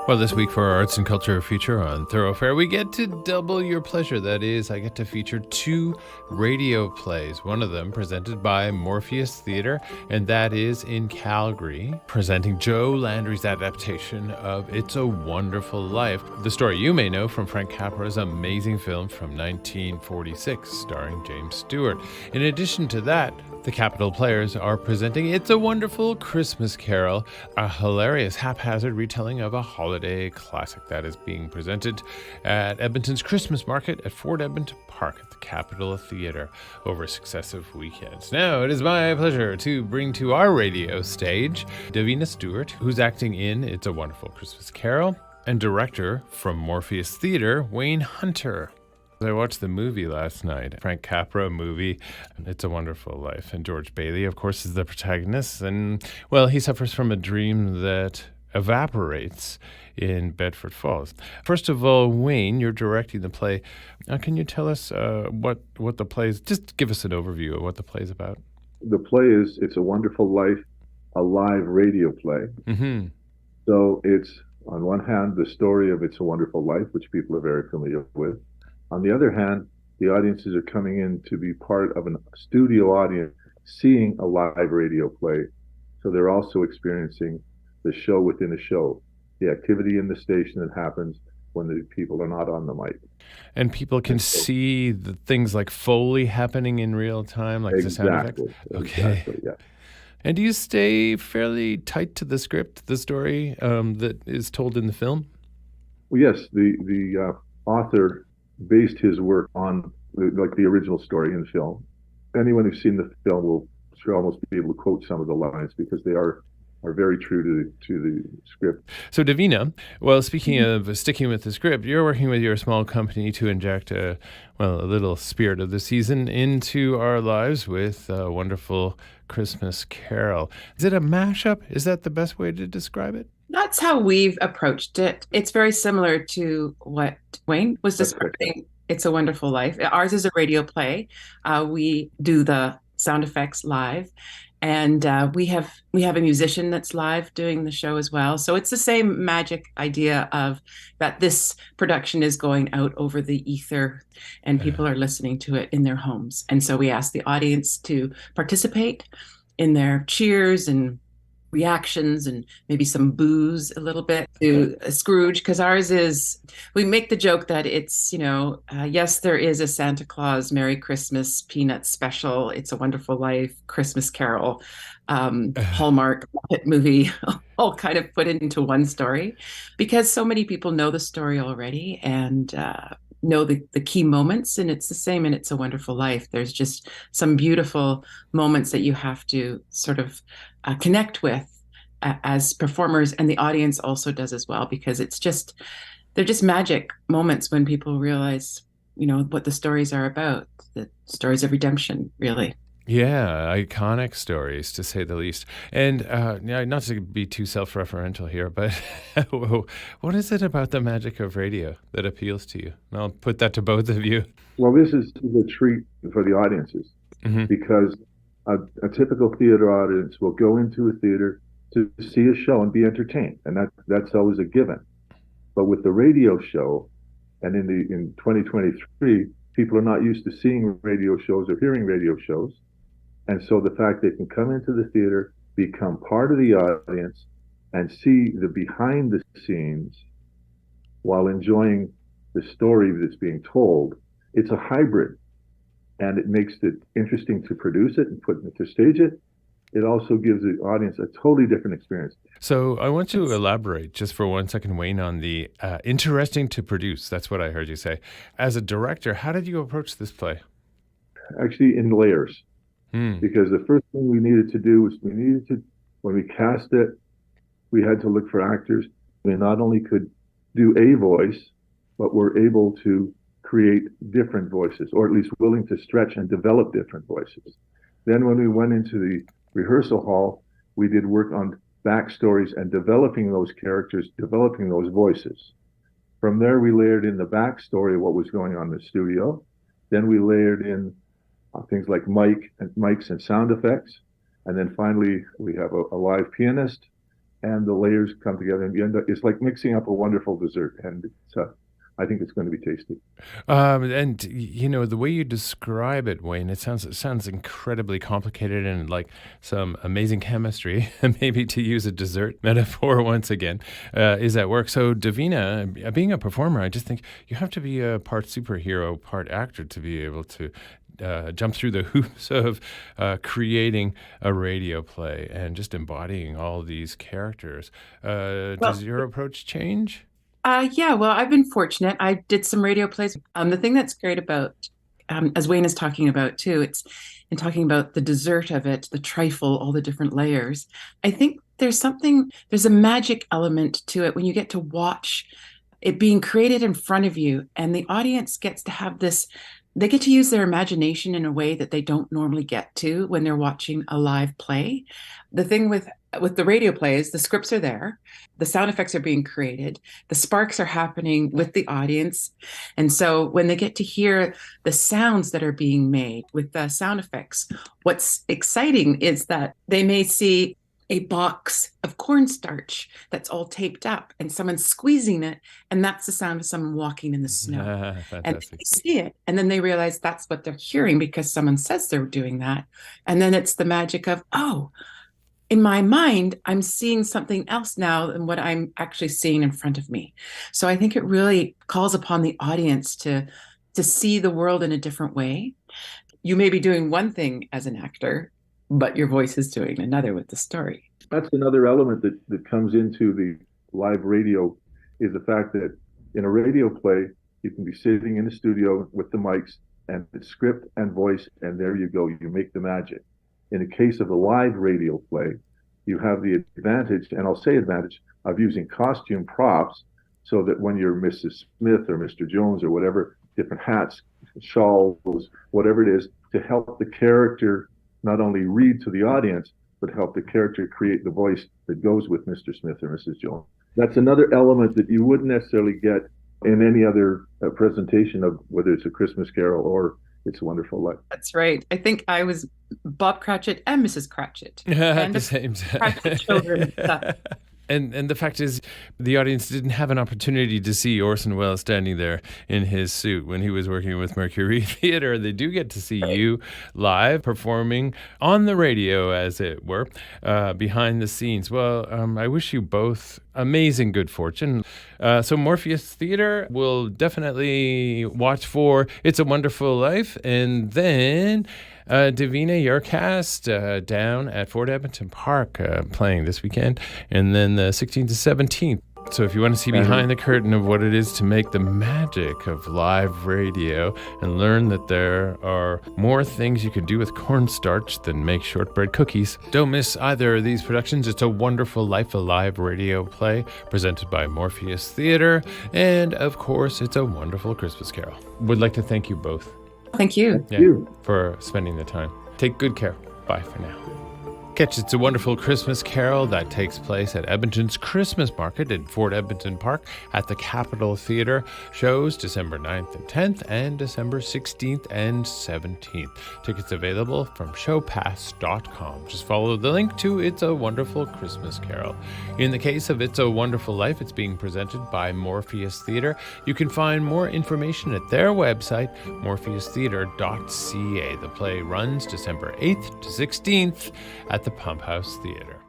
Well, this week for our Arts and Culture feature on Thoroughfare, we get to double your pleasure. That is, I get to feature two radio plays, one of them presented by Morpheus Theatre, and that is in Calgary, presenting Joe Landry's adaptation of It's a Wonderful Life, the story you may know from Frank Capra's amazing film from 1946, starring James Stewart. In addition to that, the Capital Players are presenting It's a Wonderful Christmas Carol, a hilarious haphazard retelling of a holiday classic that is being presented at Edmonton's Christmas Market at Fort Edmonton Park at the Capital Theatre over successive weekends. Now, it is my pleasure to bring to our radio stage Davina Stewart, who's acting in It's a Wonderful Christmas Carol, and director from Morpheus Theatre, Wayne Hunter. I watched the movie last night, Frank Capra movie, It's a Wonderful Life. And George Bailey, of course, is the protagonist. And, well, he suffers from a dream that evaporates in Bedford Falls. First of all, Wayne, you're directing the play. Can you tell us what the play is? Just give us an overview of what the play is about. The play is It's a Wonderful Life, a live radio play. Mm-hmm. So it's, on one hand, the story of It's a Wonderful Life, which people are very familiar with. On the other hand, the audiences are coming in to be part of a studio audience seeing a live radio play. So they're also experiencing the show within a show, the activity in the station that happens when the people are not on the mic. And people can see the things like Foley happening in real time, like the sound effects? Okay. Exactly, yeah. And do you stay fairly tight to the script, the story that is told in the film? Well, yes, the author based his work on the original story in the film. Anyone who's seen the film will almost be able to quote some of the lines because they are very true to the script. So Davina, well, speaking of sticking with the script, you're working with your small company to inject a little spirit of the season into our lives with a wonderful Christmas Carol. Is it a mashup? Is that the best way to describe it? That's how we've approached it. It's very similar to what Wayne was describing. It's a Wonderful Life. Ours is a radio play. We do the sound effects live, and we have a musician that's live doing the show as well. So it's the same magic idea of that this production is going out over the ether, and people are listening to it in their homes. And so we ask the audience to participate in their cheers and reactions and maybe some boos a little bit to Scrooge, because ours is, we make the joke that it's, yes, there is a Santa Claus, Merry Christmas, Peanuts special, It's a Wonderful Life, Christmas Carol, Hallmark Muppet movie, all kind of put into one story, because so many people know the story already and know the key moments, and it's the same in It's a Wonderful Life. There's just some beautiful moments that you have to sort of connect with as performers, and the audience also does as well, because they're just magic moments when people realize, what the stories are about, the stories of redemption, really. Yeah, iconic stories, to say the least. And not to be too self-referential here, but what is it about the magic of radio that appeals to you? And I'll put that to both of you. Well, this is a treat for the audiences, because a typical theater audience will go into a theater to see a show and be entertained, and that's always a given. But with the radio show, and in 2023, people are not used to seeing radio shows or hearing radio shows. And so the fact they can come into the theater, become part of the audience, and see the behind the scenes while enjoying the story that's being told, it's a hybrid. And it makes it interesting to produce it and to stage it. It also gives the audience a totally different experience. So I want to elaborate just for 1 second, Wayne, on the interesting to produce. That's what I heard you say. As a director, how did you approach this play? Actually, in layers. Because the first thing we needed to do was when we cast it, we had to look for actors. We not only could do a voice, but were able to create different voices, or at least willing to stretch and develop different voices. Then when we went into the rehearsal hall, we did work on backstories and developing those characters, developing those voices. From there, we layered in the backstory of what was going on in the studio. Then we layered in things like mics and sound effects. And then finally, we have a live pianist and the layers come together, and you end up, it's like mixing up a wonderful dessert, and I think it's going to be tasty. And the way you describe it, Wayne, it sounds incredibly complicated and like some amazing chemistry. Maybe to use a dessert metaphor once again, is at work. So Davina, being a performer, I just think you have to be a part superhero, part actor to be able to jump through the hoops of creating a radio play and just embodying all these characters. Does your approach change? Yeah, well, I've been fortunate. I did some radio plays. The thing that's great about, as Wayne is talking about too, it's in talking about the dessert of it, the trifle, all the different layers. I think there's a magic element to it when you get to watch it being created in front of you, and the audience gets to have this. They get to use their imagination in a way that they don't normally get to when they're watching a live play. The thing with the radio plays, the scripts are there, the sound effects are being created, the sparks are happening with the audience. And so when they get to hear the sounds that are being made with the sound effects, what's exciting is that they may see a box of cornstarch that's all taped up and someone's squeezing it, and that's the sound of someone walking in the snow. And they see it, and then they realize that's what they're hearing because someone says they're doing that. And then it's the magic of, oh, in my mind, I'm seeing something else now than what I'm actually seeing in front of me. So I think it really calls upon the audience to see the world in a different way. You may be doing one thing as an actor, but your voice is doing another with the story. That's another element that comes into the live radio, is the fact that in a radio play, you can be sitting in the studio with the mics and the script and voice, and there you go, you make the magic. In the case of a live radio play, you have the advantage, and I'll say advantage, of using costume props so that when you're Mrs. Smith or Mr. Jones or whatever, different hats, shawls, whatever it is, to help the character not only read to the audience, but help the character create the voice that goes with Mr. Smith or Mrs. Jones. That's another element that you wouldn't necessarily get in any other presentation of whether it's A Christmas Carol or It's a Wonderful Life. That's right. I think I was Bob Cratchit and Mrs. Cratchit. At the same time. Cratchit children and stuff. And the fact is, the audience didn't have an opportunity to see Orson Welles standing there in his suit when he was working with Mercury Theatre. They do get to see you live performing on the radio, as it were, behind the scenes. Well, I wish you both amazing good fortune. So Morpheus Theatre will definitely watch for It's a Wonderful Life, and then Davina, your cast down at Fort Edmonton Park playing this weekend, and then the 16th to 17th. So if you want to see behind the curtain of what it is to make the magic of live radio and learn that there are more things you can do with cornstarch than make shortbread cookies, don't miss either of these productions. It's a Wonderful Life, a live radio play presented by Morpheus Theatre, and of course, It's a Wonderful Christmas Carol. Would like to thank you both. Thank you. Thank you for spending the time. Take good care. Bye for now. Catch It's a Wonderful Christmas Carol that takes place at Edmonton's Christmas Market in Fort Edmonton Park at the Capitol Theatre. Shows December 9th and 10th and December 16th and 17th. Tickets available from showpass.com. Just follow the link to It's a Wonderful Christmas Carol. In the case of It's a Wonderful Life, it's being presented by Morpheus Theatre. You can find more information at their website, morpheustheatre.ca. The play runs December 8th to 16th at the Pump House Theatre.